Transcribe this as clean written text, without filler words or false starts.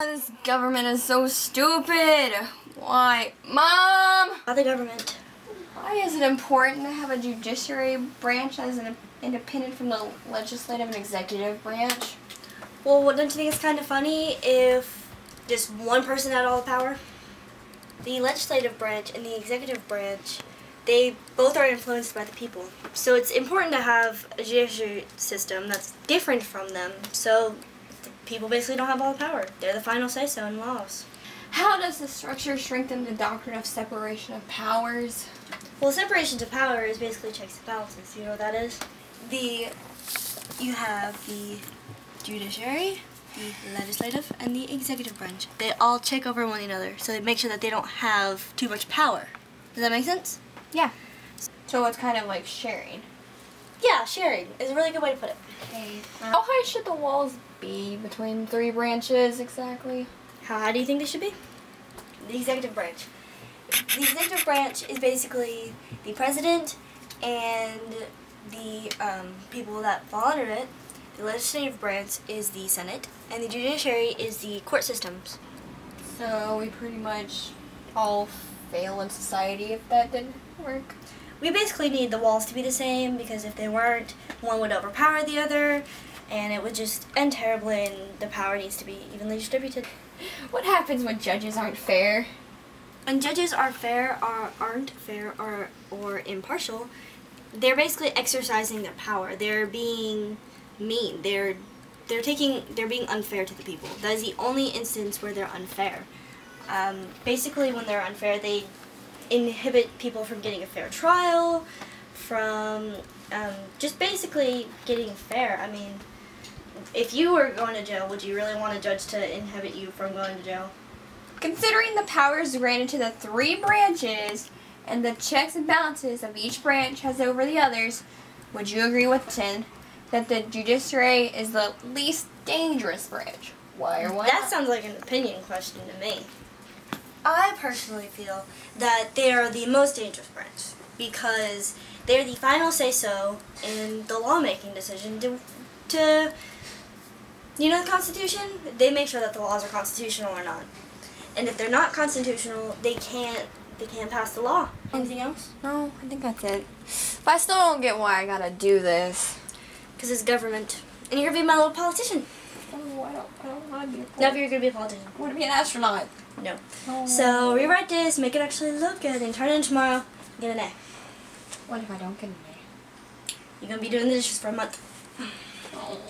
This government is so stupid. Why? Mom! Not the government. Why is it important to have a judiciary branch that is independent from the legislative and executive branch? Well, don't you think it's kind of funny if just one person had all the power? The legislative branch and the executive branch, they both are influenced by the people. So it's important to have a judiciary system that's different from them, so the people basically don't have all the power. They're the final say-so in laws. How does the structure strengthen the doctrine of separation of powers? Well, separation of power is basically checks and balances. You know what that is? You have the judiciary, the legislative, and the executive branch. They all check over one another, so they make sure that they don't have too much power. Does that make sense? Yeah. So it's kind of like sharing. Yeah, sharing is a really good way to put it. Okay. How high should the walls be between three branches exactly? How high do you think they should be? The executive branch. The executive branch is basically the president and the people that fall under it. The legislative branch is the Senate, and the judiciary is the court systems. So we pretty much all fail in society if that didn't work. We basically need the walls to be the same, because if they weren't, one would overpower the other, and it would just end terribly, and the power needs to be evenly distributed. What happens when judges aren't fair? When judges aren't fair or impartial, they're basically exercising their power. They're being mean. They're being unfair to the people. That is the only instance where they're unfair. Basically, when they're unfair, they inhibit people from getting a fair trial, from just basically getting fair. I mean, if you were going to jail, would you really want a judge to inhibit you from going to jail? Considering the powers granted to the three branches and the checks and balances of each branch has over the others, would you agree with 10 that the judiciary is the least dangerous branch? Why or why That not? sounds like an opinion question to me. I personally feel that they are the most dangerous branch because they're the final say-so in the lawmaking decision to you know the Constitution? They make sure that the laws are constitutional or not. And if they're not constitutional, they can't pass the law. Anything else? No, I think that's it. But I still don't get why I gotta do this. Because it's government. And you're going to be my little politician. Oh, I don't want to be a politician. No, you're going to be a politician. I want to be an astronaut. No. Oh. So rewrite this, make it actually look good, and turn it in tomorrow, and get an A. What if I don't get an A? You're going to be doing the dishes for a month. Oh.